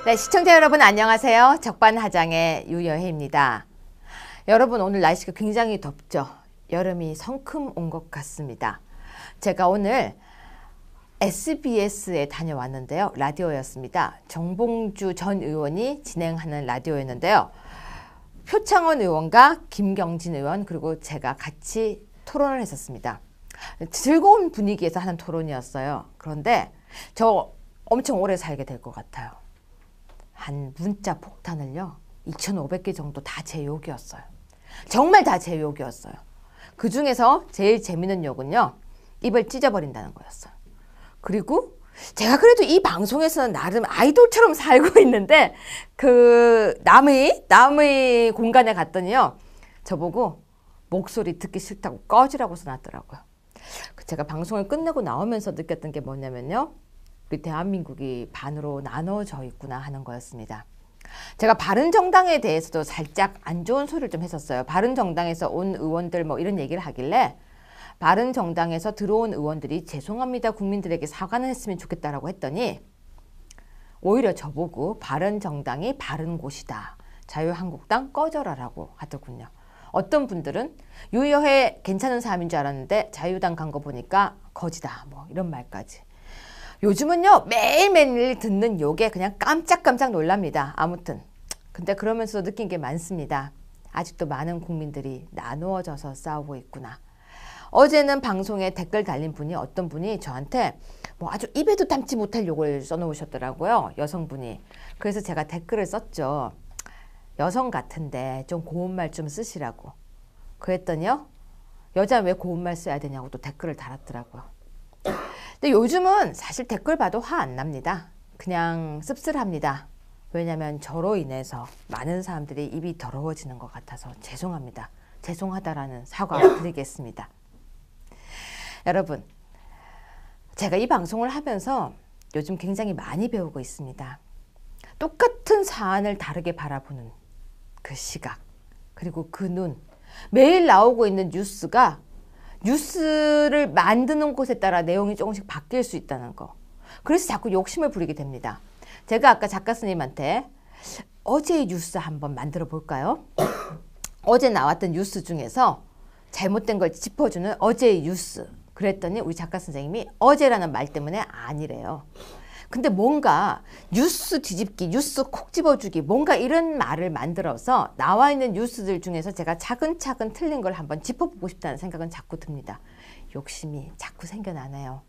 네, 시청자 여러분 안녕하세요. 적반하장의 유여혜입니다. 여러분 오늘 날씨가 굉장히 덥죠. 여름이 성큼 온 것 같습니다. 제가 오늘 SBS에 다녀왔는데요. 라디오였습니다. 정봉주 전 의원이 진행하는 라디오였는데요. 표창원 의원과 김경진 의원 그리고 제가 같이 토론을 했었습니다. 즐거운 분위기에서 하는 토론이었어요. 그런데 저 엄청 오래 살게 될 것 같아요. 한 문자 폭탄을요 2,500개 정도 다 제 욕이었어요. 정말 다 제 욕이었어요. 그 중에서 제일 재밌는 욕은요 입을 찢어버린다는 거였어요. 그리고 제가 그래도 이 방송에서는 나름 아이돌처럼 살고 있는데 그 남의 공간에 갔더니요 저보고 목소리 듣기 싫다고 꺼지라고 써놨더라고요. 제가 방송을 끝내고 나오면서 느꼈던 게 뭐냐면요, 우리 대한민국이 반으로 나눠져 있구나 하는 거였습니다. 제가 바른정당에 대해서도 살짝 안 좋은 소리를 좀 했었어요. 바른정당에서 온 의원들 뭐 이런 얘기를 하길래 바른정당에서 들어온 의원들이 죄송합니다 국민들에게 사과는 했으면 좋겠다라고 했더니 오히려 저보고 바른정당이 바른 곳이다, 자유한국당 꺼져라라고 하더군요. 어떤 분들은 유여해 괜찮은 사람인 줄 알았는데 자유당 간 거 보니까 거지다 뭐 이런 말까지. 요즘은요 매일매일 듣는 욕에 그냥 깜짝깜짝 놀랍니다. 아무튼 근데 그러면서도 느낀 게 많습니다. 아직도 많은 국민들이 나누어져서 싸우고 있구나. 어제는 방송에 댓글 달린 분이 어떤 분이 저한테 뭐 아주 입에도 담지 못할 욕을 써놓으셨더라고요. 여성분이. 그래서 제가 댓글을 썼죠. 여성 같은데 좀 고운 말 좀 쓰시라고. 그랬더니요 여자 왜 고운 말 써야 되냐고 또 댓글을 달았더라고요. 근데 요즘은 사실 댓글 봐도 화 안 납니다. 그냥 씁쓸합니다. 왜냐면 저로 인해서 많은 사람들이 입이 더러워지는 것 같아서 죄송합니다. 죄송하다라는 사과 드리겠습니다. 여러분, 제가 이 방송을 하면서 요즘 굉장히 많이 배우고 있습니다. 똑같은 사안을 다르게 바라보는 그 시각, 그리고 그 눈, 매일 나오고 있는 뉴스가 뉴스를 만드는 곳에 따라 내용이 조금씩 바뀔 수 있다는 거. 그래서 자꾸 욕심을 부리게 됩니다. 제가 아까 작가 스님한테 어제의 뉴스 한번 만들어 볼까요? 어제 나왔던 뉴스 중에서 잘못된 걸 짚어주는 어제의 뉴스. 그랬더니 우리 작가 선생님이 어제라는 말 때문에 아니래요. 근데 뭔가 뉴스 뒤집기, 뉴스 콕 집어주기, 뭔가 이런 말을 만들어서 나와 있는 뉴스들 중에서 제가 차근차근 틀린 걸 한번 짚어보고 싶다는 생각은 자꾸 듭니다. 욕심이 자꾸 생겨나네요.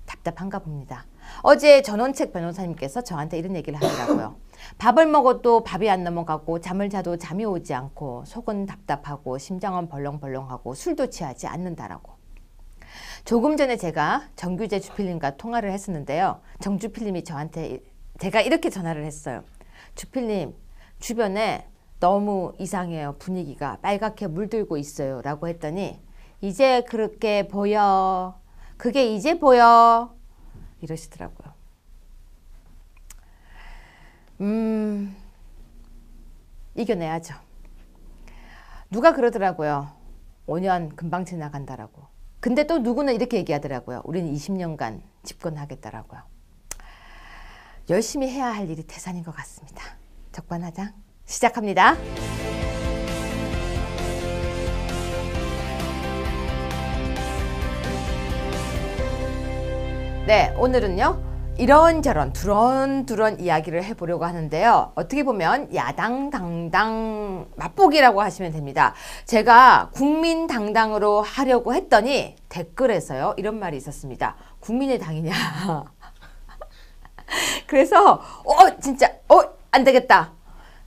답답한가 봅니다. 어제 전원책 변호사님께서 저한테 이런 얘기를 하더라고요. 밥을 먹어도 밥이 안 넘어가고 잠을 자도 잠이 오지 않고 속은 답답하고 심장은 벌렁벌렁하고 술도 취하지 않는다라고. 조금 전에 제가 정규재 주필님과 통화를 했었는데요. 정주필님이 저한테 제가 이렇게 전화를 했어요. 주필님 주변에 너무 이상해요. 분위기가 빨갛게 물들고 있어요 라고 했더니 이제 그렇게 보여. 그게 이제 보여. 이러시더라고요. 이겨내야죠. 누가 그러더라고요. 5년 금방 지나간다라고. 근데 또 누구는 이렇게 얘기하더라고요. 우리는 20년간 집권하겠다라고요. 열심히 해야 할 일이 태산인 것 같습니다. 적반하장 시작합니다. 네, 오늘은요. 이런저런 두런두런 이야기를 해보려고 하는데요. 어떻게 보면 야당 당당 맛보기라고 하시면 됩니다. 제가 국민당당으로 하려고 했더니 댓글에서요. 이런 말이 있었습니다. 국민의 당이냐. 그래서 진짜 안 되겠다.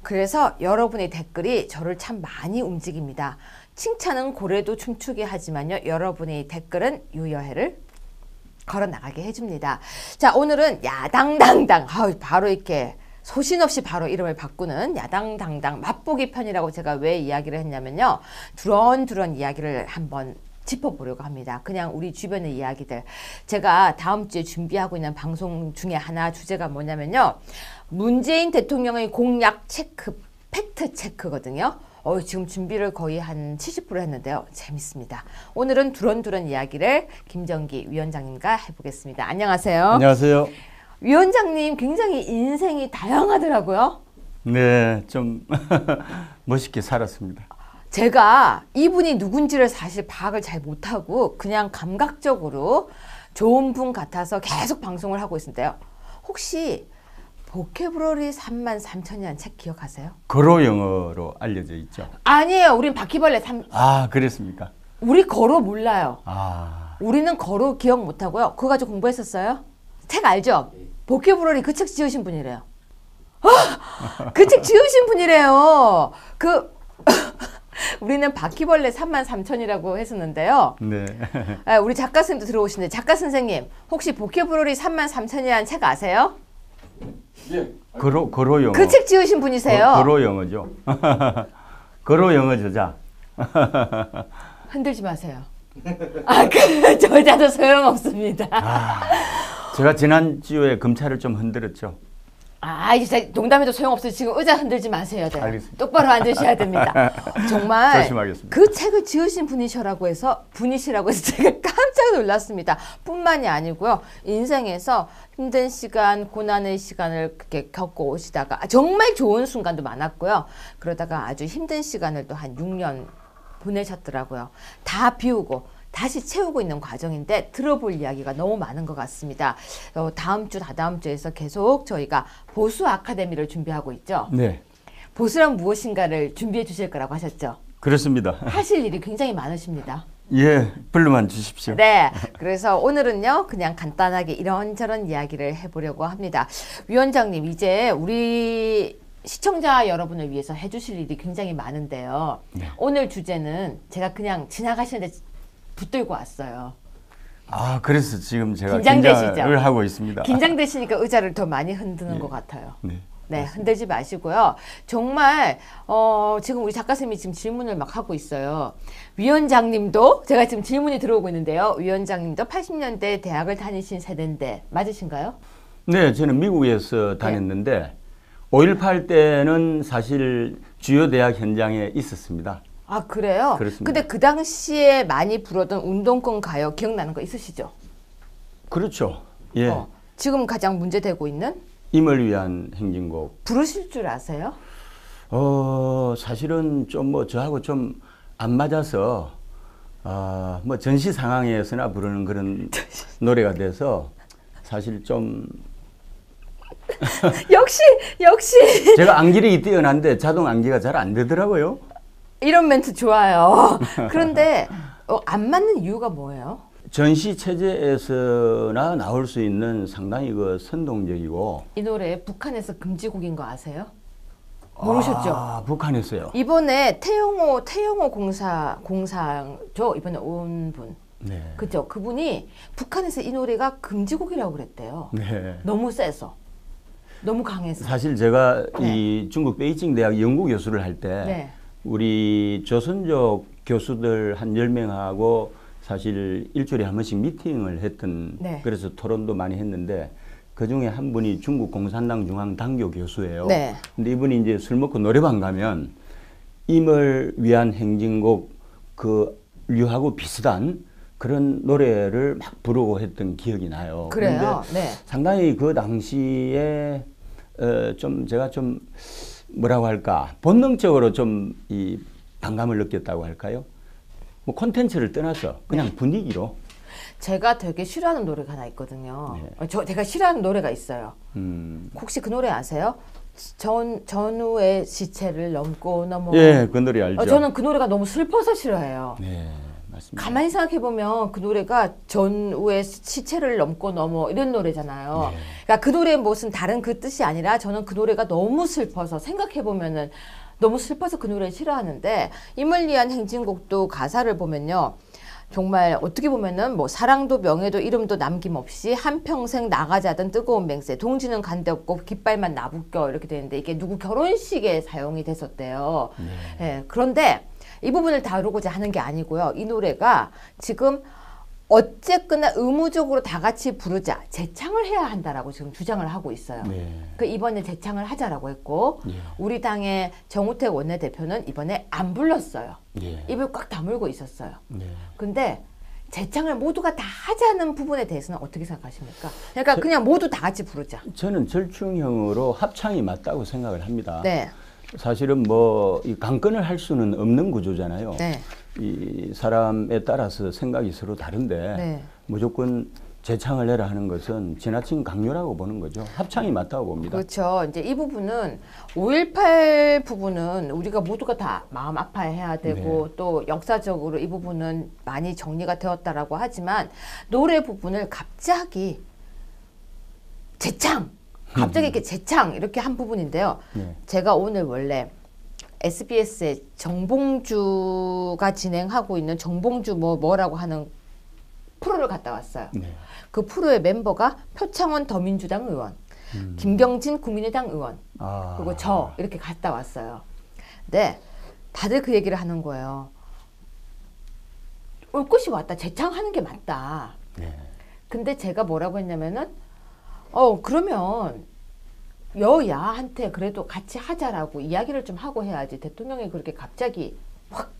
그래서 여러분의 댓글이 저를 참 많이 움직입니다. 칭찬은 고래도 춤추게 하지만요. 여러분의 댓글은 유여해를 걸어나가게 해줍니다. 자, 오늘은 야당당당 바로 이렇게 소신없이 바로 이름을 바꾸는 야당당당 맛보기 편이라고 제가 왜 이야기를 했냐면요. 두런두런 이야기를 한번 짚어보려고 합니다. 그냥 우리 주변의 이야기들. 제가 다음 주에 준비하고 있는 방송 중에 하나 주제가 뭐냐면요. 문재인 대통령의 공약 체크, 팩트 체크거든요. 지금 준비를 거의 한 70% 했는데요. 재밌습니다. 오늘은 두런두런 이야기를 김정기 위원장님과 해보겠습니다. 안녕하세요. 안녕하세요. 위원장님 굉장히 인생이 다양하더라고요. 네, 좀 멋있게 살았습니다. 제가 이분이 누군지를 사실 파악을 잘 못하고 그냥 감각적으로 좋은 분 같아서 계속 방송을 하고 있는데요. 혹시 보케브러리 33,000이라는 책 기억하세요? 거로 영어로 알려져 있죠. 아니에요. 우린 바퀴벌레 3... 아, 그랬습니까? 우리 거로 몰라요. 아, 우리는 거로 기억 못하고요. 그거 가지고 공부했었어요? 책 알죠? 보케브러리 그 책 지으신 분이래요. 그 책 지으신 분이래요. 우리는 바퀴벌레 33,000이라고 했었는데요. 네. 우리 작가 선생님도 들어오시는데 작가 선생님 혹시 보케브러리 33,000이라는 책 아세요? 예. 거로 영어. 그 책 지으신 분이세요. 거로 영어죠. 거로 영어 저자. 흔들지 마세요. 그 저자도 소용없습니다. 제가 지난주에 검찰을 좀 흔들었죠. 이제 농담해도 소용없어요. 지금 의자 흔들지 마세요. 네. 알겠습니다. 똑바로 앉으셔야 됩니다. 정말 조심하겠습니다. 그 책을 지으신 분이시라고 해서 제가 깜짝 놀랐습니다. 뿐만이 아니고요. 인생에서 힘든 시간, 고난의 시간을 그렇게 겪고 오시다가 정말 좋은 순간도 많았고요. 그러다가 아주 힘든 시간을 또 한 6년 보내셨더라고요. 다 비우고 다시 채우고 있는 과정인데 들어볼 이야기가 너무 많은 것 같습니다. 다음 주, 다다음 주에서 계속 저희가 보수 아카데미를 준비하고 있죠. 네. 보수란 무엇인가를 준비해 주실 거라고 하셨죠. 그렇습니다. 하실 일이 굉장히 많으십니다. 예, 불러만 주십시오. 네, 그래서 오늘은요 그냥 간단하게 이런저런 이야기를 해보려고 합니다. 위원장님, 이제 우리 시청자 여러분을 위해서 해주실 일이 굉장히 많은데요. 네. 오늘 주제는 제가 그냥 지나가시는데 붙들고 왔어요. 그래서 지금 제가 긴장되시죠? 긴장을 하고 있습니다. 긴장되시니까 의자를 더 많이 흔드는 것 같아요. 네. 네, 흔들지 마시고요. 정말 지금 우리 작가 선생님이 지금 질문을 막 하고 있어요. 위원장님도 제가 지금 질문이 들어오고 있는데요. 위원장님도 80년대 대학을 다니신 세대인데 맞으신가요? 네, 저는 미국에서 다녔는데 5.18 때는 사실 주요 대학 현장에 있었습니다. 그래요? 그렇습니다. 근데 그 당시에 많이 부르던 운동권 가요 기억나는 거 있으시죠? 그렇죠. 예. 지금 가장 문제되고 있는? 임을 위한 행진곡. 부르실 줄 아세요? 사실은 좀 저하고 좀 안 맞아서 전시 상황에서나 부르는 그런 노래가 돼서 사실 좀 역시 제가 암기력이 뛰어난데 자동 암기가 잘 안 되더라고요. 이런 멘트 좋아요. 그런데 안 맞는 이유가 뭐예요? 전시 체제에서나 나올 수 있는 상당히 선동적이고. 이 노래 북한에서 금지곡인 거 아세요? 모르셨죠? 북한에서요. 이번에 태영호 공사죠. 이번에 온 분. 네. 그죠? 그분이 북한에서 이 노래가 금지곡이라고 그랬대요. 네. 너무 세서. 너무 강해서. 사실 제가 네. 이 중국 베이징 대학 연구 교수를 할 때 네. 우리 조선족 교수들 한 10명하고 사실 일주일에 한 번씩 미팅을 했던 네. 그래서 토론도 많이 했는데 그중에 한 분이 중국 공산당 중앙 당교 교수예요. 네. 근데 이분이 이제 술 먹고 노래방 가면 임을 위한 행진곡 류하고 비슷한 그런 노래를 막 부르고 했던 기억이 나요. 그래요? 네. 상당히 그 당시에 제가 좀 뭐라고 할까 본능적으로 좀 이 반감을 느꼈다고 할까요? 뭐 콘텐츠를 떠나서 그냥 분위기로. 제가 되게 싫어하는 노래가 하나 있거든요. 제가 싫어하는 노래가 있어요. 혹시 그 노래 아세요? 전우의 시체를 넘고 넘어. 예, 그 노래 알죠. 저는 그 노래가 너무 슬퍼서 싫어해요. 네, 맞습니다. 가만히 생각해보면 그 노래가 전우의 시체를 넘고 넘어 이런 노래잖아요. 네. 그러니까 그 노래의 무슨 다른 그 뜻이 아니라 저는 그 노래가 너무 슬퍼서 생각해보면은 너무 슬퍼서 그 노래를 싫어하는데 임을 위한 행진곡도 가사를 보면요. 정말 어떻게 보면은 뭐 사랑도 명예도 이름도 남김없이 한평생 나가자던 뜨거운 맹세 동지는 간데 없고 깃발만 나부껴 이렇게 되는데 이게 누구 결혼식에 사용이 됐었대요. 네, 그런데 이 부분을 다루고자 하는 게 아니고요. 이 노래가 지금 어쨌거나 의무적으로 다 같이 부르자 재창을 해야 한다라고 지금 주장을 하고 있어요. 네. 그 이번에 재창을 하자라고 했고 예. 우리 당의 정우택 원내대표는 이번에 안 불렀어요. 예. 입을 꽉 다물고 있었어요. 네. 근데 재창을 모두가 다 하자는 부분에 대해서는 어떻게 생각하십니까? 그러니까 그냥 모두 다 같이 부르자. 저는 절충형으로 합창이 맞다고 생각을 합니다. 네. 사실은 뭐 이 강권을 할 수는 없는 구조잖아요. 네. 이 사람에 따라서 생각이 서로 다른데 네. 무조건 재창을 해라 하는 것은 지나친 강요라고 보는 거죠. 합창이 맞다고 봅니다. 그렇죠. 이제 이 부분은 5.18 부분은 우리가 모두가 다 마음 아파해야 되고 네. 또 역사적으로 이 부분은 많이 정리가 되었다라고 하지만 노래 부분을 갑자기 재창, 갑자기 이렇게 재창 이렇게 한 부분인데요. 네. 제가 오늘 원래 SBS의 정봉주가 진행하고 있는 정봉주 뭐라고 하는 프로를 갔다 왔어요. 네. 그 프로의 멤버가 표창원 더민주당 의원, 김경진 국민의당 의원, 그리고 저 이렇게 갔다 왔어요. 근데 다들 그 얘기를 하는 거예요. 올 것이 왔다. 재창하는 게 맞다. 네. 근데 제가 뭐라고 했냐면은 그러면 여야한테 그래도 같이 하자라고 이야기를 좀 하고 해야지 대통령이 그렇게 갑자기 확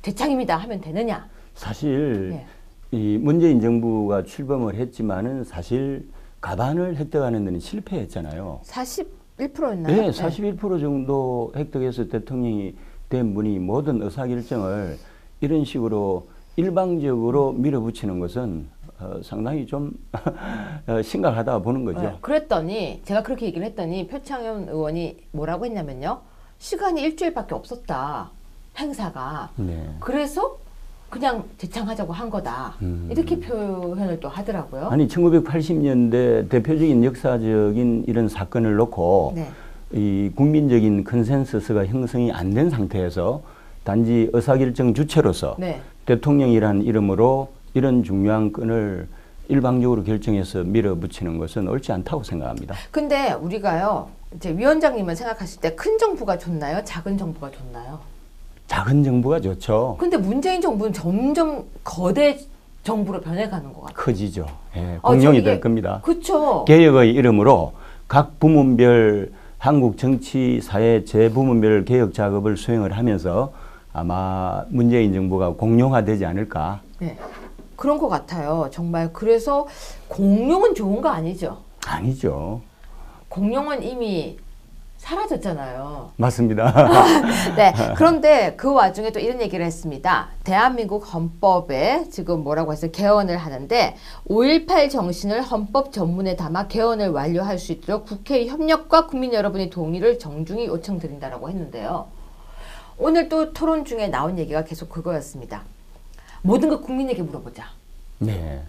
재창입니다 하면 되느냐. 사실 네. 이 문재인 정부가 출범을 했지만은 사실 과반을 획득하는 데는 실패했잖아요. 41%였나요? 네, 41% 정도 획득해서 대통령이 된 분이 모든 의사결정을 이런 식으로 일방적으로 밀어붙이는 것은 상당히 좀 심각하다 보는 거죠. 네, 그랬더니 제가 그렇게 얘기를 했더니 표창원 의원이 뭐라고 했냐면요. 시간이 일주일밖에 없었다. 행사가. 네. 그래서 그냥 재창하자고 한 거다. 이렇게 표현을 또 하더라고요. 아니 1980년대 대표적인 역사적인 이런 사건을 놓고 네. 이 국민적인 컨센서스가 형성이 안 된 상태에서 단지 의사결정 주체로서 네. 대통령이라는 이름으로 이런 중요한 건을 일방적으로 결정해서 밀어붙이는 것은 옳지 않다고 생각합니다. 근데 우리가요. 이제 위원장님은 생각하실 때 큰 정부가 좋나요? 작은 정부가 좋나요? 작은 정부가 좋죠. 근데 문재인 정부는 점점 거대 정부로 변해가는 것 같아요. 커지죠. 예, 공룡이 될 겁니다. 그렇죠. 개혁의 이름으로 각 부문별 한국 정치 사회 재부문별 개혁 작업을 수행을 하면서 아마 문재인 정부가 공룡화되지 않을까. 네. 그런 것 같아요. 정말 그래서 공룡은 좋은 거 아니죠? 아니죠. 공룡은 이미 사라졌잖아요. 맞습니다. 네. 그런데 그 와중에 또 이런 얘기를 했습니다. 대한민국 헌법에 지금 뭐라고 해서 개헌을 하는데 5.18 정신을 헌법 전문에 담아 개헌을 완료할 수 있도록 국회의 협력과 국민 여러분의 동의를 정중히 요청드린다라고 했는데요. 오늘 또 토론 중에 나온 얘기가 계속 그거였습니다. 모든 걸 국민에게 물어보자. 네.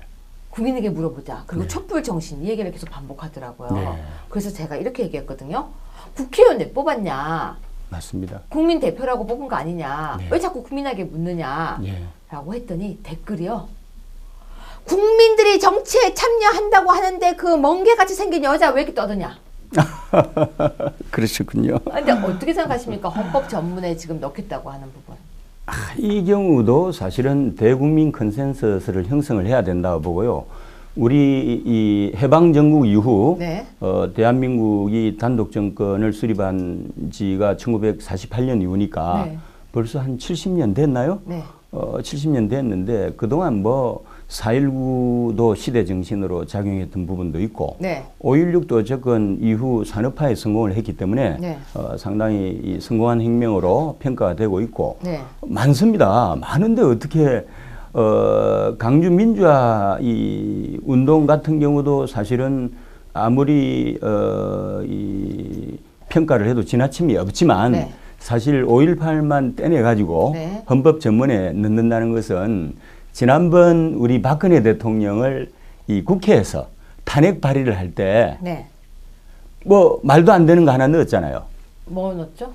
국민에게 물어보자. 그리고 촛불 정신 이 얘기를 계속 반복하더라고요. 네. 그래서 제가 이렇게 얘기했거든요. 국회의원 왜 뽑았냐. 맞습니다. 국민 대표라고 뽑은 거 아니냐. 네. 왜 자꾸 국민에게 묻느냐. 예. 라고 했더니 댓글이요. 국민들이 정치에 참여한다고 하는데 그 멍게같이 생긴 여자 왜 이렇게 떠드냐. 그러셨군요. 근데 어떻게 생각하십니까? 헌법 전문에 지금 넣겠다고 하는 부분. 이 경우도 사실은 대국민 컨센서스를 형성을 해야 된다고 보고요. 우리 이 해방 정국 이후 네. 대한민국이 단독 정권을 수립한 지가 1948년 이후니까 네. 벌써 한 70년 됐나요? 네. 70년 됐는데 그동안 뭐 4.19도 시대 정신으로 작용했던 부분도 있고 네. 5.16도 접근 이후 산업화에 성공을 했기 때문에 네. 상당히 이 성공한 혁명으로 평가가 되고 있고 네. 많습니다. 많은데 어떻게 강주 민주화 이 운동 같은 경우도 사실은 아무리 이 평가를 해도 지나침이 없지만 네. 사실 5.18만 떼내가지고 네. 헌법 전문에 넣는다는 것은 지난번 우리 박근혜 대통령을 이 국회에서 탄핵 발의를 할 때 뭐 네. 말도 안 되는 거 하나 넣었잖아요. 뭐 넣었죠?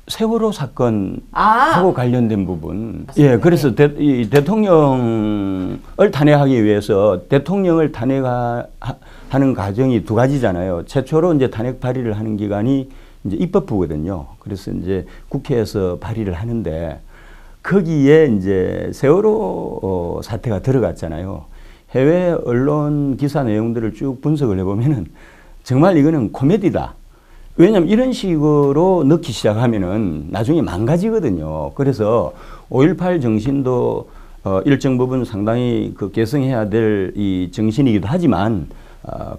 세월호 사건하고 아! 관련된 부분. 맞습니다. 예, 그래서 이 대통령을 탄핵하기 위해서 대통령을 탄핵하는 과정이 두 가지잖아요. 최초로 이제 탄핵 발의를 하는 기관이 이제 입법부거든요. 그래서 이제 국회에서 발의를 하는데 거기에 이제 세월호 사태가 들어갔잖아요. 해외 언론 기사 내용들을 쭉 분석을 해보면은 정말 이거는 코미디다. 왜냐하면 이런 식으로 넣기 시작하면은 나중에 망가지거든요. 그래서 5.18 정신도 일정 부분 상당히 그 개성해야 될 이 정신이기도 하지만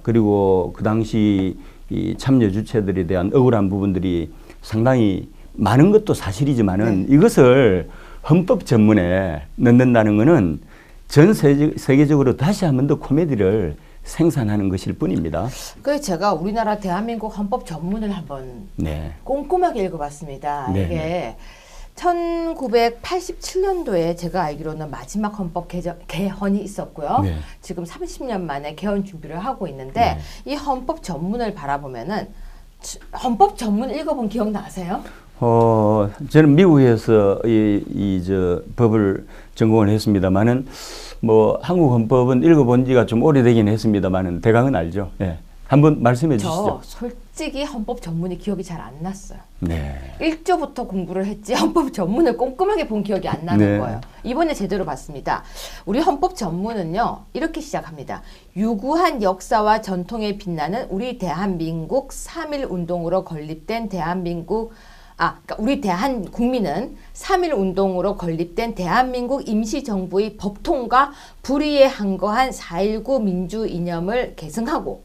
그리고 그 당시 이 참여 주체들에 대한 억울한 부분들이 상당히 많은 것도 사실이지만은 이것을 헌법 전문에 넣는다는 것은 전 세계적으로 다시 한 번 더 코미디를 생산하는 것일 뿐입니다. 그래서 제가 우리나라 대한민국 헌법 전문을 한번 꼼꼼하게 읽어봤습니다. 이게 1987년도에 제가 알기로는 마지막 헌법 개헌이 있었고요. 지금 30년 만에 개헌 준비를 하고 있는데 이 헌법 전문을 바라보면은 헌법 전문 읽어본 기억 나세요? 저는 미국에서 저 법을 전공을 했습니다만은 뭐 한국 헌법은 읽어본 지가 좀 오래되긴 했습니다만은 대강은 알죠. 한번 말씀해 주시죠. 저 솔직히 헌법 전문이 기억이 잘 안 났어요. 1조부터 공부를 했지 헌법 전문을 꼼꼼하게 본 기억이 안 나는 거예요. 이번에 제대로 봤습니다. 우리 헌법 전문은요. 이렇게 시작합니다. 유구한 역사와 전통에 빛나는 우리 대한민국 3.1 운동으로 건립된 그러니까 우리 대한국민은 3.1 운동으로 건립된 대한민국 임시정부의 법통과 불의에 항거한 4.19 민주 이념을 계승하고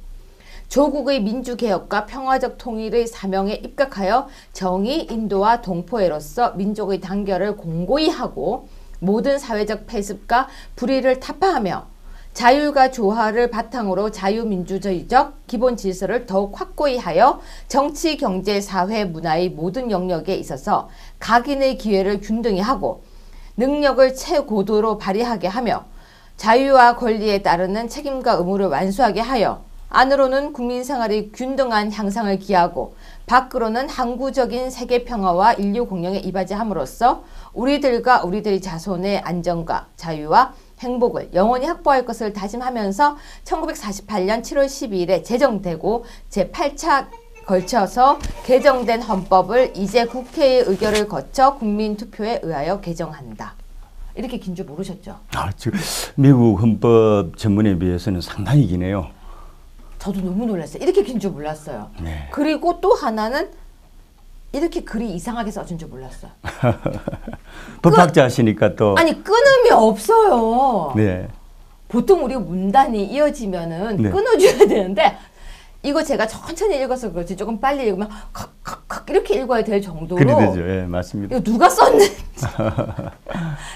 조국의 민주개혁과 평화적 통일의 사명에 입각하여 정의, 인도와 동포애로서 민족의 단결을 공고히 하고 모든 사회적 폐습과 불의를 타파하며 자율과 조화를 바탕으로 자유민주주의적 기본 질서를 더욱 확고히 하여 정치, 경제, 사회, 문화의 모든 영역에 있어서 각인의 기회를 균등히 하고 능력을 최고도로 발휘하게 하며 자유와 권리에 따르는 책임과 의무를 완수하게 하여 안으로는 국민 생활의 균등한 향상을 기하고 밖으로는 항구적인 세계 평화와 인류 공영에 이바지함으로써 우리들과 우리들의 자손의 안정과 자유와 행복을 영원히 확보할 것을 다짐하면서 1948년 7월 12일에 제정되고 제8차 걸쳐서 개정된 헌법을 이제 국회의 의결을 거쳐 국민투표에 의하여 개정한다. 이렇게 긴 줄 모르셨죠? 미국 헌법 전문에 비해서는 상당히 기네요. 저도 너무 놀랐어요. 이렇게 긴 줄 몰랐어요. 그리고 또 하나는 이렇게 글이 이상하게 써준 줄 몰랐어요. 법학자시니까 또. 아니 끊음이 없어요. 보통 우리 문단이 이어지면은 끊어줘야 되는데 이거 제가 천천히 읽어서 그렇지 조금 빨리 읽으면 칵칵칵 이렇게 읽어야 될 정도로. 그래 되죠. 맞습니다. 이거 누가 썼는지.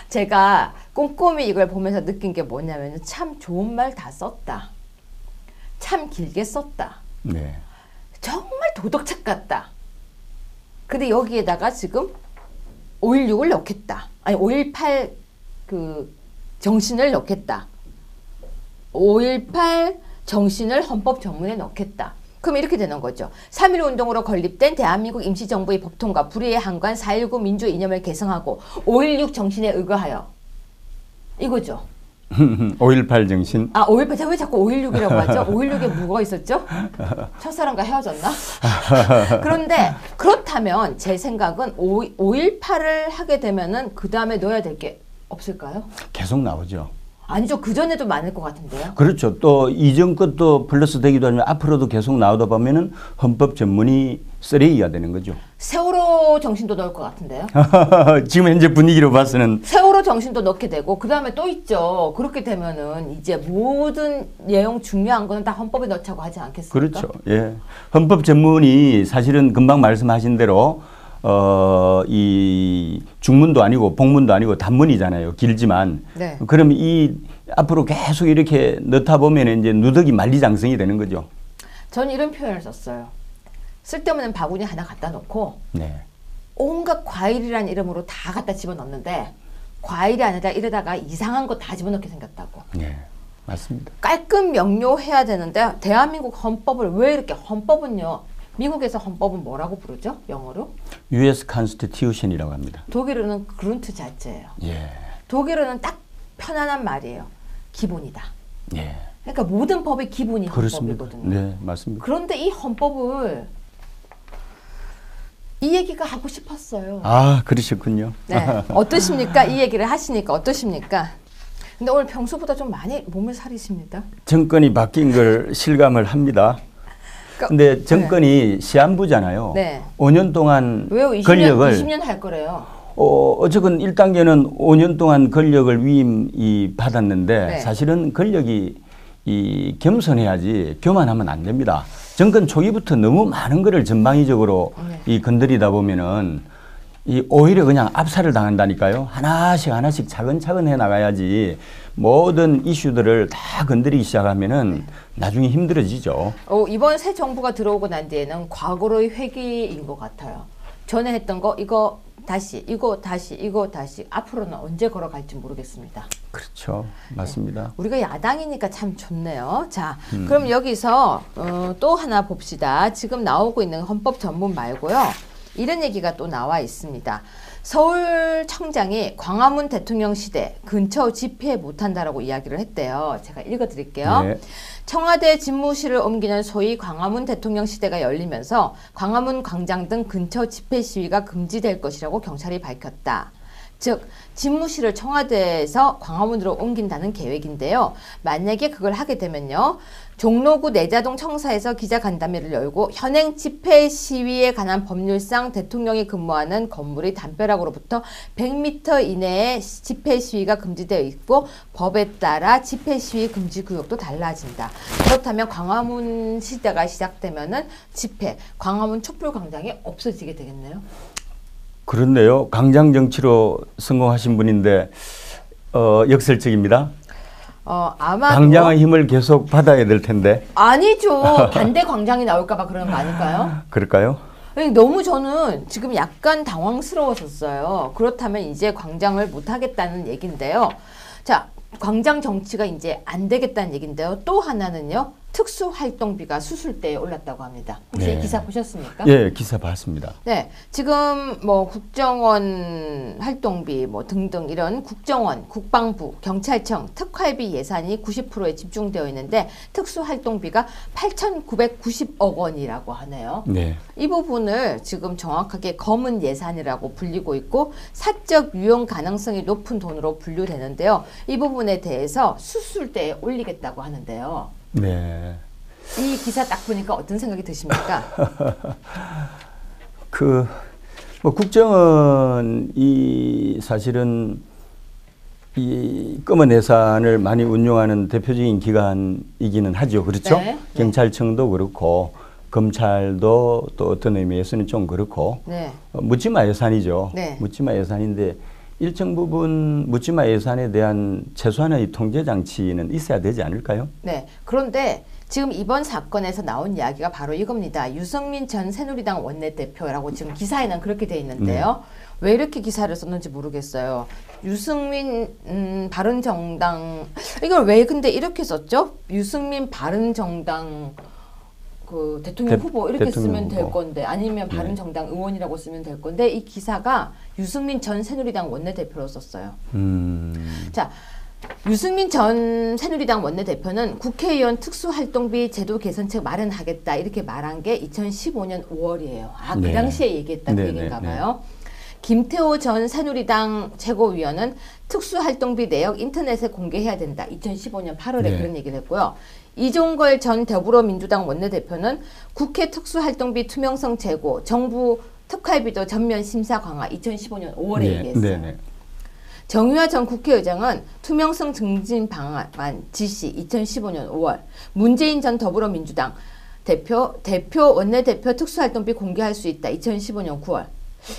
제가 꼼꼼히 이걸 보면서 느낀 게 뭐냐면 참 좋은 말 다 썼다. 참 길게 썼다. 정말 도덕책 같다. 근데 여기에다가 지금 5.16을 넣겠다. 아니 5.18 그 정신을 넣겠다. 5.18 정신을 헌법 전문에 넣겠다. 그럼 이렇게 되는 거죠. 3.1 운동으로 건립된 대한민국 임시정부의 법통과 불의에 항거한 4.19 민주 이념을 개성하고 5.16 정신에 의거하여 이거죠. 5.18 정신. 5.18 제가 왜 자꾸 5.16이라고 하죠? 5.16에 뭐가 있었죠? 첫사랑과 헤어졌나? 그런데 그렇다면 제 생각은 5.18을 하게 되면은 그 다음에 넣어야 될 게 없을까요? 계속 나오죠. 아니죠. 그전에도 많을 것 같은데요. 그렇죠. 또 이전 것도 플러스 되기도 하지만 앞으로도 계속 나오다 보면은 헌법 전문이 쓰레기가 되는 거죠. 세월호 정신도 넣을 것 같은데요. 지금 현재 분위기로 봐서는 세월호 정신도 넣게 되고 그 다음에 또 있죠. 그렇게 되면은 이제 모든 내용 중요한 거는 다 헌법에 넣자고 하지 않겠습니까? 그렇죠. 헌법 전문이 사실은 금방 말씀하신 대로 이 중문도 아니고 복문도 아니고 단문이잖아요. 길지만. 그럼 이 앞으로 계속 이렇게 넣다 보면 이제 누더기 만리장성이 되는 거죠. 저는 이런 표현을 썼어요. 쓸데없는 바구니 하나 갖다 놓고 온갖 과일이라는 이름으로 다 갖다 집어넣는데 과일이 아니라 이러다가 이상한 거 다 집어넣게 생겼다고. 맞습니다. 깔끔 명료해야 되는데 대한민국 헌법을 왜 이렇게 헌법은요. 미국에서 헌법은 뭐라고 부르죠? 영어로? U.S. Constitution이라고 합니다. 독일어는 그룬트자츠예요. 독일어는 딱 편안한 말이에요. 기본이다. 그러니까 모든 법의 기본이 헌법이거든요. 맞습니다. 그런데 이 헌법을 이 얘기가 하고 싶었어요. 그러셨군요. 어떠십니까? 이 얘기를 하시니까 어떠십니까? 근데 오늘 평소보다 좀 많이 몸을 사리십니다. 정권이 바뀐 걸 실감을 합니다. 근데 정권이 시한부잖아요. 5년 동안 왜요? 권력을 20년 할 거래요. 어쨌건 1단계는 5년 동안 권력을 위임이 받았는데 네. 사실은 권력이 이 겸손해야지 교만하면 안 됩니다. 정권 초기부터 너무 많은 거를 전방위적으로 이 건드리다 보면은 이 오히려 그냥 압살을 당한다니까요. 하나씩 차근차근 해 나가야지 모든 이슈들을 다 건드리기 시작하면은 나중에 힘들어지죠. 이번 새 정부가 들어오고 난 뒤에는 과거로의 회귀인 것 같아요. 전에 했던 거 이거 다시 이거 다시 앞으로는 언제 걸어갈지 모르겠습니다. 그렇죠. 맞습니다. 네. 우리가 야당이니까 참 좋네요. 자, 그럼 여기서 또 하나 봅시다. 지금 나오고 있는 헌법 전문 말고요. 이런 얘기가 또 나와 있습니다. 서울청장이 광화문 대통령 시대 근처 집회 못한다라고 이야기를 했대요. 제가 읽어드릴게요. 네. 청와대 집무실을 옮기는 소위 광화문 대통령 시대가 열리면서 광화문 광장 등 근처 집회 시위가 금지될 것이라고 경찰이 밝혔다. 즉 집무실을 청와대에서 광화문으로 옮긴다는 계획인데요. 만약에 그걸 하게 되면요. 종로구 내자동 청사에서 기자간담회를 열고 현행 집회 시위에 관한 법률상 대통령이 근무하는 건물이 담벼락으로부터 100m 이내에 집회 시위가 금지되어 있고 법에 따라 집회 시위 금지 구역도 달라진다. 그렇다면 광화문 시대가 시작되면은 집회, 광화문 촛불광장이 없어지게 되겠네요. 그렇네요. 광장 정치로 성공하신 분인데 역설적입니다. 아마 광장의 힘을 계속 받아야 될 텐데. 아니죠. 반대 광장이 나올까봐 그런 거 아닐까요? 그럴까요? 너무 저는 지금 약간 당황스러웠었어요. 그렇다면 이제 광장을 못 하겠다는 얘긴데요. 자, 광장 정치가 이제 안 되겠다는 얘긴데요. 또 하나는요. 특수활동비가 수술대에 올랐다고 합니다. 혹시 네. 기사 보셨습니까? 예, 기사 봤습니다. 네, 지금 뭐 국정원 활동비 뭐 등등 이런 국정원, 국방부, 경찰청 특활비 예산이 90%에 집중되어 있는데 특수활동비가 8,990억 원이라고 하네요. 네. 이 부분을 지금 정확하게 검은 예산이라고 불리고 있고 사적 유용 가능성이 높은 돈으로 분류되는데요. 이 부분에 대해서 수술대에 올리겠다고 하는데요. 네. 이 기사 딱 보니까 어떤 생각이 드십니까? 뭐 국정원이 사실은 이 검은 예산을 많이 운용하는 대표적인 기관이기는 하죠. 그렇죠? 네. 경찰청도 그렇고 검찰도 또 어떤 의미에서는 좀 그렇고 네. 묻지마 예산이죠. 네. 묻지마 예산인데 일정 부분 묻지마 예산에 대한 최소한의 통제 장치는 있어야 되지 않을까요? 네. 그런데 지금 이번 사건에서 나온 이야기가 바로 이겁니다. 유승민 전 새누리당 원내대표라고 지금 기사에는 그렇게 돼 있는데요. 왜 이렇게 기사를 썼는지 모르겠어요. 유승민 바른정당 이걸 왜 근데 이렇게 썼죠? 유승민 바른정당 그 대통령 후보 이렇게 대통령 쓰면 될 후보. 건데 아니면 바른정당 의원이라고 쓰면 될 건데 이 기사가 유승민 전 새누리당 원내대표로 썼어요. 자, 유승민 전 새누리당 원내대표는 국회의원 특수활동비 제도 개선책 마련하겠다 이렇게 말한 게 2015년 5월이에요. 그 네. 당시에 얘기했던 그 네, 얘기인가 네, 네. 봐요. 김태호 전 새누리당 최고위원은 특수활동비 내역 인터넷에 공개해야 된다. 2015년 8월에 네. 그런 얘기를 했고요. 이종걸 전 더불어민주당 원내대표는 국회 특수활동비 투명성 제고, 정부 특활비도 전면 심사 강화 2015년 5월에 네, 얘기했어요. 네, 네. 정유화 전 국회의장은 투명성 증진 방안 지시 2015년 5월, 문재인 전 더불어민주당 대표 원내대표 특수활동비 공개할 수 있다 2015년 9월.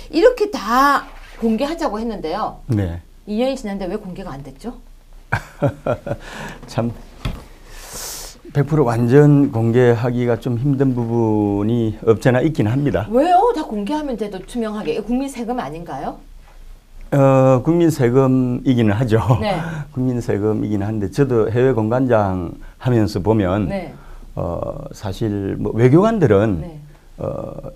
이렇게 다 공개하자고 했는데요. 네. 2년이 지났는데 왜 공개가 안 됐죠? 참 100% 완전 공개하기가 좀 힘든 부분이 없잖아 있긴 합니다. 왜요? 다 공개하면 돼도 투명하게. 국민 세금 아닌가요? 국민 세금이기는 하죠. 네. 국민 세금이긴 한데 저도 해외 공관장 하면서 보면 네. 사실 뭐 외교관들은 네.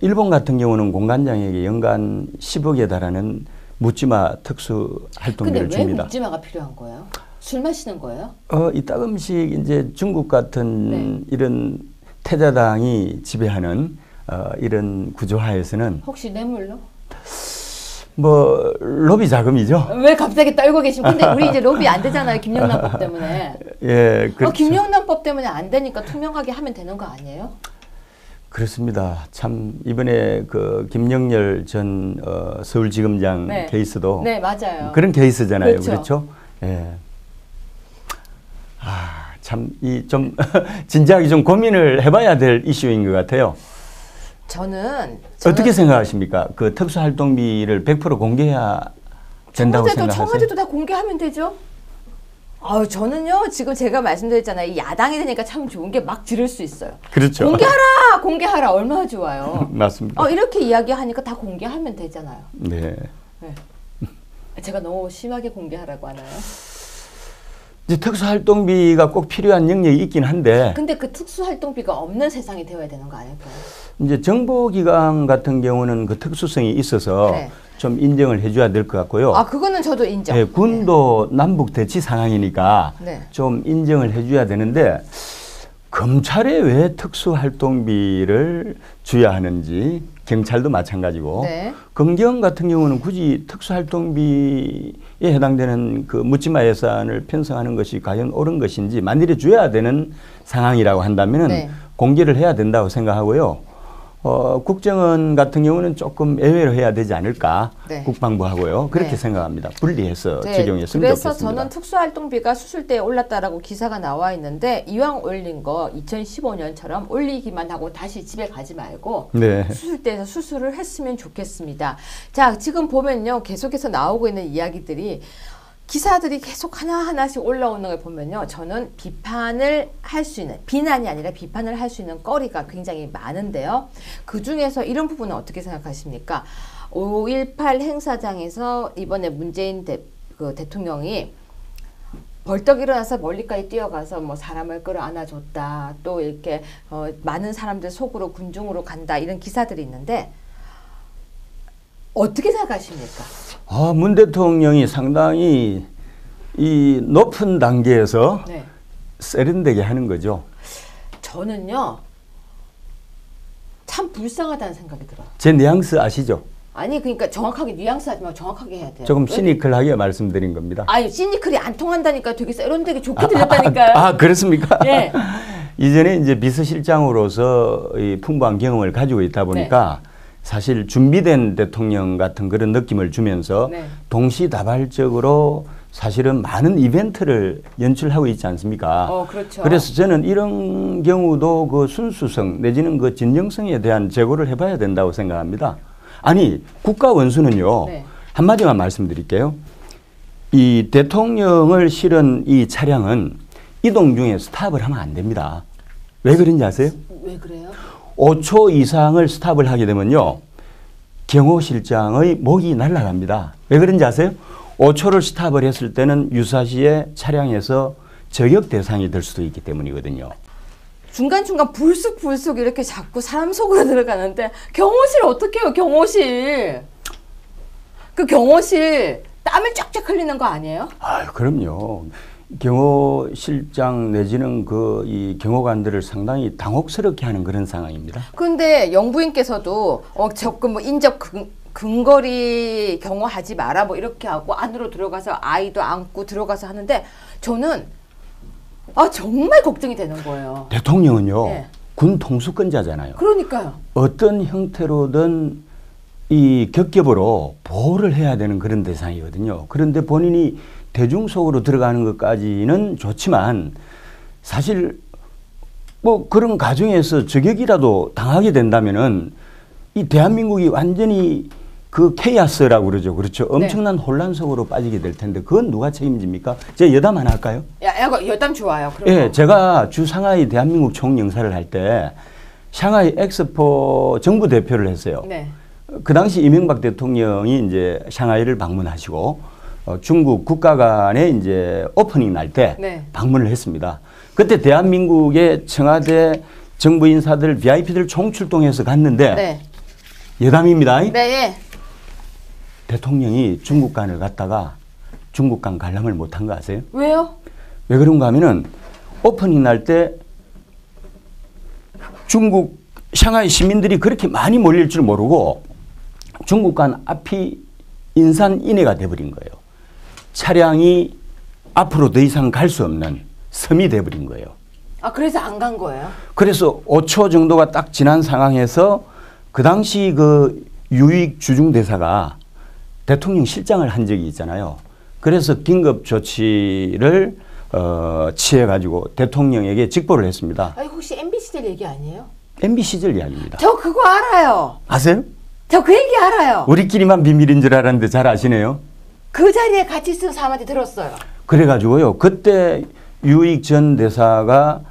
일본 같은 경우는 공관장에게 연간 10억에 달하는 묻지마 특수 활동비를 근데 왜 줍니다. 묻지마가 필요한 거예요? 술 마시는 거예요? 이따금씩 이제 중국 같은 네. 이런 태자당이 지배하는 이런 구조하에서는 혹시 뇌물로? 뭐 로비 자금이죠. 왜 갑자기 떨고 계시면? 근데 우리 이제 로비 안 되잖아요. 김영란법 때문에. 예, 그렇죠. 김영란법 때문에 안 되니까 투명하게 하면 되는 거 아니에요? 그렇습니다. 참 이번에 그 김영렬 전 서울지검장 네. 케이스도 네, 맞아요. 그런 케이스잖아요. 그렇죠. 그렇죠? 예. 참 이 좀 진지하게 좀 고민을 해봐야 될 이슈인 것 같아요. 저는 어떻게 생각하십니까? 그 특수활동비를 100% 공개해야 된다고 생각하세요? 청와대도 다 공개하면 되죠. 저는요 지금 제가 말씀드렸잖아요. 이 야당이 되니까 참 좋은 게 막 지를 수 있어요. 그렇죠. 공개하라, 공개하라 얼마나 좋아요. 맞습니다. 이렇게 이야기하니까 다 공개하면 되잖아요. 네. 네. 제가 너무 심하게 공개하라고 하나요? 이제 특수활동비가 꼭 필요한 영역이 있긴 한데. 근데 그 특수활동비가 없는 세상이 되어야 되는 거 아닐까요? 이제 정보기관 같은 경우는 그 특수성이 있어서 네. 좀 인정을 해줘야 될 것 같고요. 그거는 저도 인정. 네, 군도 남북 대치 상황이니까 네. 좀 인정을 해줘야 되는데 검찰에 왜 특수활동비를 줘야 하는지 경찰도 마찬가지고 네. 검경 같은 경우는 굳이 특수활동비에 해당되는 그 묻지마 예산을 편성하는 것이 과연 옳은 것인지 만일에 줘야 되는 상황이라고 한다면 네. 공개를 해야 된다고 생각하고요. 국정원 같은 경우는 조금 예외로 해야 되지 않을까. 네. 국방부하고요. 그렇게 네. 생각합니다. 분리해서 네, 적용했으면 그래서 좋겠습니다. 저는 특수활동비가 수술대에 올랐다라고 기사가 나와 있는데 이왕 올린 거 2015년처럼 올리기만 하고 다시 집에 가지 말고 네. 수술대에서 수술을 했으면 좋겠습니다. 자, 지금 보면요. 계속해서 나오고 있는 이야기들이 기사들이 계속 하나하나씩 올라오는 걸 보면요. 저는 비판을 할 수 있는, 비난이 아니라 비판을 할 수 있는 거리가 굉장히 많은데요. 그 중에서 이런 부분은 어떻게 생각하십니까? 5.18 행사장에서 이번에 문재인 대통령이 벌떡 일어나서 멀리까지 뛰어가서 뭐 사람을 끌어안아줬다. 또 이렇게 많은 사람들 속으로 군중으로 간다. 이런 기사들이 있는데 어떻게 생각하십니까? 문 대통령이 상당히 이 높은 단계에서 네. 세련되게 하는 거죠. 저는요. 참 불쌍하다는 생각이 들어요. 제 뉘앙스 아시죠? 아니 그러니까 정확하게 뉘앙스 하지 말고 정확하게 해야 돼요. 조금 시니컬하게 말씀드린 겁니다. 아니 시니컬이 안 통한다니까 되게 세련되게 좋게 들렸다니까요. 그렇습니까? 예. 이전에 이제 비서실장으로서 이 풍부한 경험을 가지고 있다 보니까 사실 준비된 대통령 같은 그런 느낌을 주면서 네. 동시다발적으로 사실은 많은 이벤트를 연출하고 있지 않습니까? 그렇죠. 그래서 저는 이런 경우도 그 순수성 내지는 그 진정성에 대한 재고를 해봐야 된다고 생각합니다. 아니 국가 원수는요. 네. 한마디만 말씀드릴게요. 이 대통령을 실은 이 차량은 이동 중에 스탑을 하면 안 됩니다. 왜 그런지 아세요? 왜 그래요? 5초 이상을 스탑을 하게 되면요. 경호실장의 목이 날아갑니다. 왜 그런지 아세요? 5초를 스탑을 했을 때는 유사시에 차량에서 저격 대상이 될 수도 있기 때문이거든요. 중간중간 불쑥불쑥 이렇게 자꾸 사람 속으로 들어가는데 경호실 어떻게 해요? 경호실. 그 경호실 땀을 쫙쫙 흘리는 거 아니에요? 그럼요. 경호실장 내지는 이 경호관들을 상당히 당혹스럽게 하는 그런 상황입니다. 근데 영부인께서도 적금 뭐 인접 근거리 경호하지 마라 뭐 이렇게 하고 안으로 들어가서 아이도 안고 들어가서 하는데 저는 정말 걱정이 되는 거예요. 대통령은요. 네. 군 통수권자잖아요. 그러니까요. 어떤 형태로든 이 겹겹으로 보호를 해야 되는 그런 대상이거든요. 그런데 본인이 대중 속으로 들어가는 것까지는 좋지만 사실 뭐 그런 가정에서 저격이라도 당하게 된다면은 이 대한민국이 완전히 그 케이아스라고 그러죠. 그렇죠. 엄청난 혼란 속으로 빠지게 될 텐데 그건 누가 책임집니까? 제가 여담 하나 할까요? 여담 좋아요. 예, 제가 주 상하이 대한민국 총영사를 할 때 샹하이 엑스포 정부 대표를 했어요. 네. 그 당시 이명박 대통령이 이제 샹하이를 방문하시고 중국 국가 간에 이제 오프닝 날 때 네. 방문을 했습니다. 그때 대한민국의 청와대 정부 인사들 VIP들 총출동해서 갔는데 네. 여담입니다. 네. 대통령이 중국간을 갔다가 중국간 관람을 못한 거 아세요? 왜요? 왜 그런가 하면은 오프닝 날 때 중국 샹하이 시민들이 그렇게 많이 몰릴 줄 모르고 중국간 앞이 인산인해가 돼버린 거예요. 차량이 앞으로 더 이상 갈 수 없는 섬이 돼버린 거예요. 아, 그래서 안 간 거예요? 그래서 5초 정도가 딱 지난 상황에서 그 당시 그 유익 주중대사가 대통령 실장을 한 적이 있잖아요. 그래서 긴급 조치를 취해가지고 대통령에게 직보를 했습니다. 아니, 혹시 MB 시절 얘기 아니에요? MB 시절 이야기입니다. 저 그거 알아요. 아세요? 저 그 얘기 알아요. 우리끼리만 비밀인 줄 알았는데 잘 아시네요. 그 자리에 같이 쓴 사람한테 들었어요. 그래가지고요. 그때 유익 전 대사가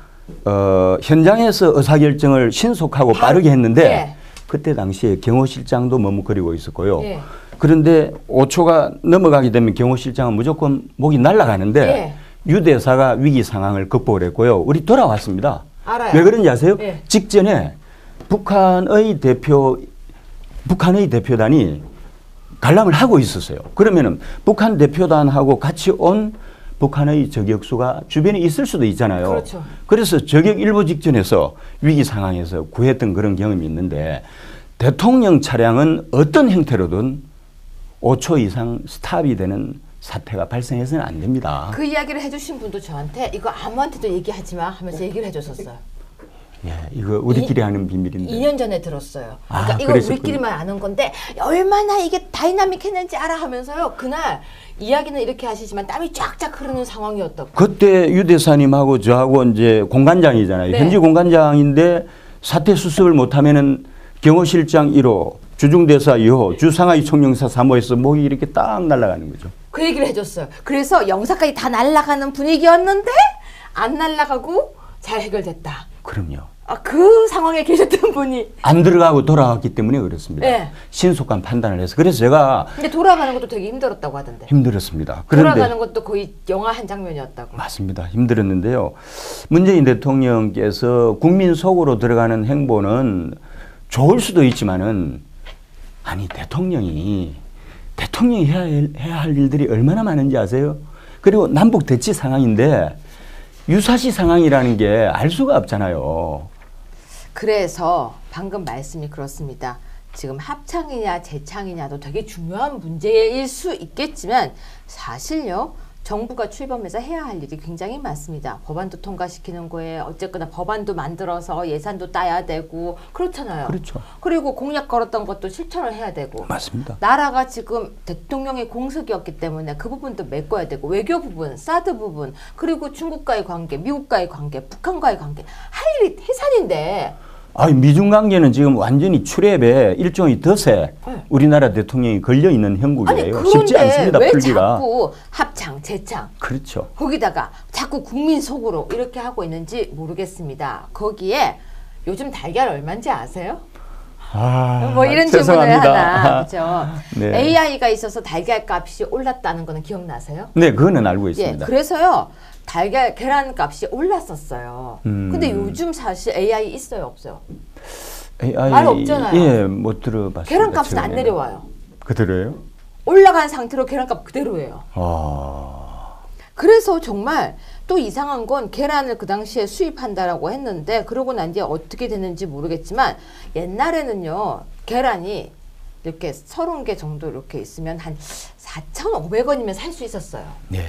현장에서 의사결정을 신속하고 빠르게 했는데 예. 그때 당시에 경호실장도 머뭇거리고 있었고요. 예. 그런데 5초가 넘어가게 되면 경호실장은 무조건 목이 날아가는데 예. 유 대사가 위기 상황을 극복을 했고요. 우리 돌아왔습니다. 알아요. 왜 그런지 아세요? 예. 직전에 북한의 대표단이 관람을 하고 있었어요. 그러면은 북한 대표단하고 같이 온 북한의 저격수가 주변에 있을 수도 있잖아요. 그렇죠. 그래서 저격 일보 직전에서 위기 상황에서 구했던 그런 경험이 있는데 대통령 차량은 어떤 형태로든 5초 이상 스탑이 되는 사태가 발생해서는 안 됩니다. 그 이야기를 해주신 분도 저한테 이거 아무한테도 얘기하지 마 하면서 얘기를 해줬었어요. 예, 이거 우리끼리 하는 비밀인데. 2년 전에 들었어요. 아, 그러니까 이거 그랬었군요. 우리끼리만 아는 건데 얼마나 이게 다이나믹했는지 알아 하면서요. 그날 이야기는 이렇게 하시지만 땀이 쫙쫙 흐르는 상황이었다고. 그때 유 대사님하고 저하고 이제 공관장이잖아요. 네. 현지 공관장인데 사태 수습을 못하면은 경호실장 1호, 주중대사 2호, 주상하이 총영사 3호에서 목이 이렇게 딱 날아가는 거죠. 그 얘기를 해줬어요. 그래서 영사까지 다 날아가는 분위기였는데 안 날아가고 잘 해결됐다. 그럼요. 아, 그 상황에 계셨던 분이. 안 들어가고 돌아왔기 때문에 그렇습니다. 네. 신속한 판단을 해서. 그래서 제가 근데 돌아가는 것도 되게 힘들었다고 하던데. 힘들었습니다. 돌아가는 것도 거의 영화 한 장면이었다고. 맞습니다. 힘들었는데요. 문재인 대통령께서 국민 속으로 들어가는 행보는 좋을 수도 있지만은 아니 대통령이 해야 할 일들이 얼마나 많은지 아세요? 그리고 남북 대치 상황인데 유사시 상황이라는 게 알 수가 없잖아요. 그래서 방금 말씀이 그렇습니다. 지금 합창이냐 재창이냐도 되게 중요한 문제일 수 있겠지만 사실요. 정부가 출범해서 해야 할 일이 굉장히 많습니다. 법안도 통과시키는 거에 어쨌거나 법안도 만들어서 예산도 따야 되고 그렇잖아요. 그렇죠. 그리고 공약 걸었던 것도 실천을 해야 되고. 맞습니다. 나라가 지금 대통령의 공석이었기 때문에 그 부분도 메꿔야 되고 외교 부분, 사드 부분, 그리고 중국과의 관계, 미국과의 관계, 북한과의 관계 할 일이 해산인데 아니 미중 관계는 지금 완전히 출애에 일종의 덫에 네. 우리나라 대통령이 걸려 있는 형국이에요. 아니 쉽지 그런데 않습니다. 왜 풀기가. 자꾸 합창, 재창 그렇죠. 거기다가 자꾸 국민 속으로 이렇게 하고 있는지 모르겠습니다. 거기에 요즘 달걀 얼마인지 아세요? 아, 뭐 이런 질문을 죄송합니다. 하나 그렇죠. 네. AI가 있어서 달걀 값이 올랐다는 거는 기억나세요? 네, 그거는 알고 예, 있습니다. 그래서요 계란 값이 올랐었어요. 근데 요즘 사실 AI 있어요, 없어요? AI, 말 없잖아요. 예, 못 들어봤습니다. 계란 값은 안 최근에는. 내려와요. 그대로요? 올라간 상태로 계란값 그대로예요. 아, 그래서 정말 또 이상한 건 계란을 그 당시에 수입한다라고 했는데 그러고 난 뒤에 어떻게 됐는지 모르겠지만 옛날에는요 계란이 이렇게 30개 정도 이렇게 있으면 한 4,500원이면 살 수 있었어요. 네.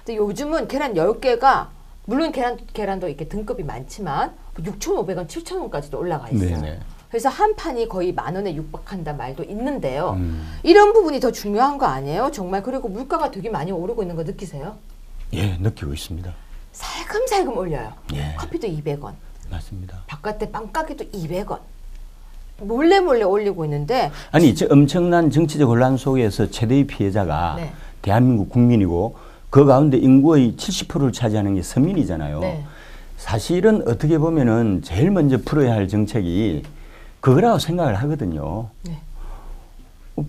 근데 요즘은 계란 10개가 물론 계란도 이렇게 등급이 많지만 6,500원, 7,000원까지도 올라가 있어요. 네네. 그래서 한 판이 거의 10,000원에 육박한다 말도 있는데요. 이런 부분이 더 중요한 거 아니에요? 정말. 그리고 물가가 되게 많이 오르고 있는 거 느끼세요? 예, 느끼고 있습니다. 살금살금 올려요. 예. 커피도 200원, 맞습니다. 바깥에 빵가게도 200원. 몰래 올리고 있는데 아니, 저 엄청난 정치적 혼란 속에서 최대의 피해자가 네. 대한민국 국민이고 그 가운데 인구의 70%를 차지하는 게 서민이잖아요. 네. 사실은 어떻게 보면은 제일 먼저 풀어야 할 정책이 그거라고 생각을 하거든요. 네.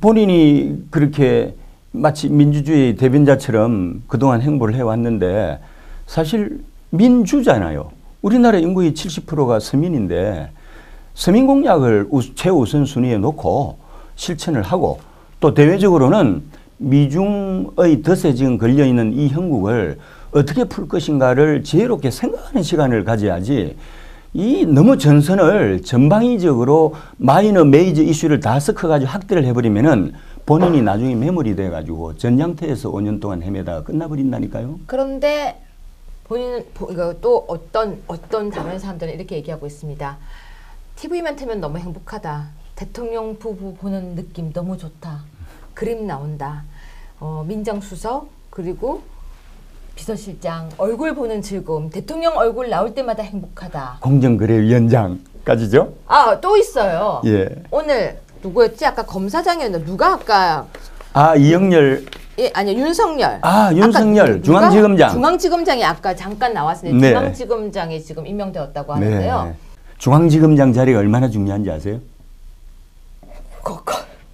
본인이 그렇게 마치 민주주의 대변자처럼 그동안 행보를 해왔는데 사실 민주잖아요. 우리나라 인구의 70%가 서민인데 서민 공약을 최우선 순위에 놓고 실천을 하고 또 대외적으로는 미중의 덫에 지금 걸려있는 이 형국을 어떻게 풀 것인가를 지혜롭게 생각하는 시간을 가져야지 이 너무 전선을 전방위적으로 마이너 메이저 이슈를 다 섞어가지고 확대를 해버리면은 본인이 나중에 메모리 돼가지고 전장터에서 5년 동안 헤매다가 끝나버린다니까요. 그런데 이거 또 어떤 다른 사람들은 이렇게 얘기하고 있습니다. TV만 틀면 너무 행복하다. 대통령 부부 보는 느낌 너무 좋다. 그림 나온다. 민정수석 그리고 비서실장 얼굴 보는 즐거움. 대통령 얼굴 나올 때마다 행복하다. 공정거래위원장까지죠? 아, 또 있어요. 예. 오늘 누구였지? 아까 검사장이었는데 누가 아까 이영렬. 예, 아니요, 윤석열. 윤석열 중앙지검장. 중앙지검장이 아까 잠깐 나왔는데 네. 중앙지검장이 지금 임명되었다고 하는데요. 네. 중앙지검장 자리가 얼마나 중요한지 아세요?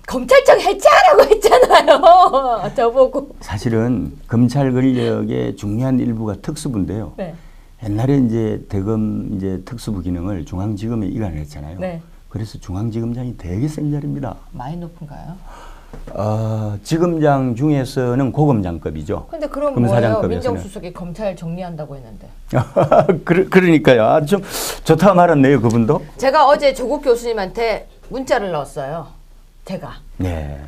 검찰청 해체하라고 했잖아요. 저보고. 사실은 검찰 권력의 중요한 일부가 특수부인데요. 네. 옛날에 이제 대검 이제 특수부 기능을 중앙지검에 이관했잖아요. 네. 그래서 중앙지검장이 되게 센 자리입니다. 많이 높은가요? 지검장 중에서는 고검장급이죠. 근데 그럼 뭐예요? 검사장급에서는. 민정수석이 검찰 정리한다고 했는데. 그러니까요. 좀 좋다 말았네요, 그분도. 제가 어제 조국 교수님한테 문자를 넣었어요. 제가. 네.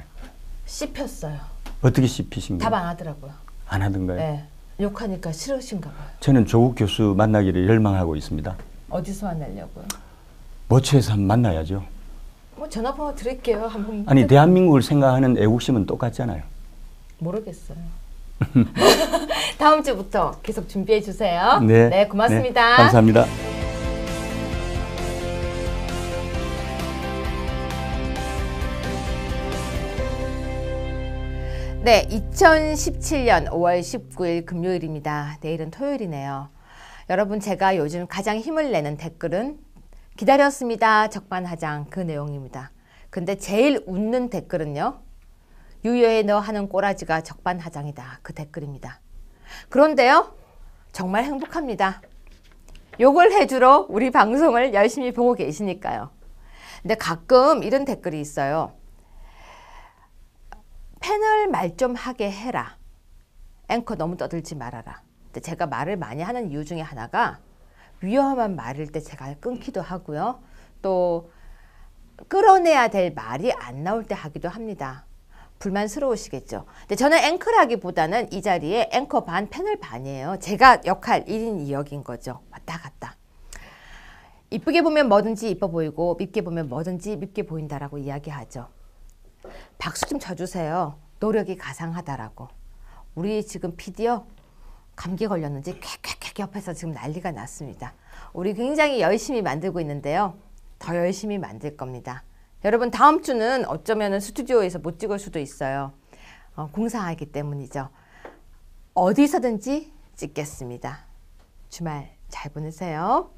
씹혔어요. 어떻게 씹히신 거예요? 답 안 하더라고요. 안 하던가요? 네. 욕하니까 싫으신가 봐요. 저는 조국 교수 만나기를 열망하고 있습니다. 어디서 만나려고요? 모처에서 한번 만나야죠. 뭐 전화번호 드릴게요. 한번. 아니 대한민국을 생각하는 애국심은 똑같잖아요. 모르겠어요. 다음 주부터 계속 준비해 주세요. 네, 네, 고맙습니다. 네, 감사합니다. 네, 2017년 5월 19일 금요일입니다. 내일은 토요일이네요. 여러분, 제가 요즘 가장 힘을 내는 댓글은 기다렸습니다. 적반하장 그 내용입니다. 근데 제일 웃는 댓글은요. 유여해 너 하는 꼬라지가 적반하장이다. 그 댓글입니다. 그런데요. 정말 행복합니다. 욕을 해주러 우리 방송을 열심히 보고 계시니까요. 근데 가끔 이런 댓글이 있어요. 패널 말 좀 하게 해라. 앵커 너무 떠들지 말아라. 근데 제가 말을 많이 하는 이유 중에 하나가 위험한 말일 때 제가 끊기도 하고요. 또 끌어내야 될 말이 안 나올 때 하기도 합니다. 불만스러우시겠죠. 근데 저는 앵커라기보다는 이 자리에 앵커 반, 패널 반이에요. 제가 역할 1인 2역인 거죠. 왔다 갔다. 이쁘게 보면 뭐든지 이뻐 보이고 밉게 보면 뭐든지 밉게 보인다라고 이야기하죠. 박수 좀 쳐주세요. 노력이 가상하다라고. 우리 지금 PD요. 감기 걸렸는지 쾌쾌쾌 옆에서 지금 난리가 났습니다. 우리 굉장히 열심히 만들고 있는데요. 더 열심히 만들 겁니다. 여러분 다음 주는 어쩌면 스튜디오에서 못 찍을 수도 있어요. 공사하기 때문이죠. 어디서든지 찍겠습니다. 주말 잘 보내세요.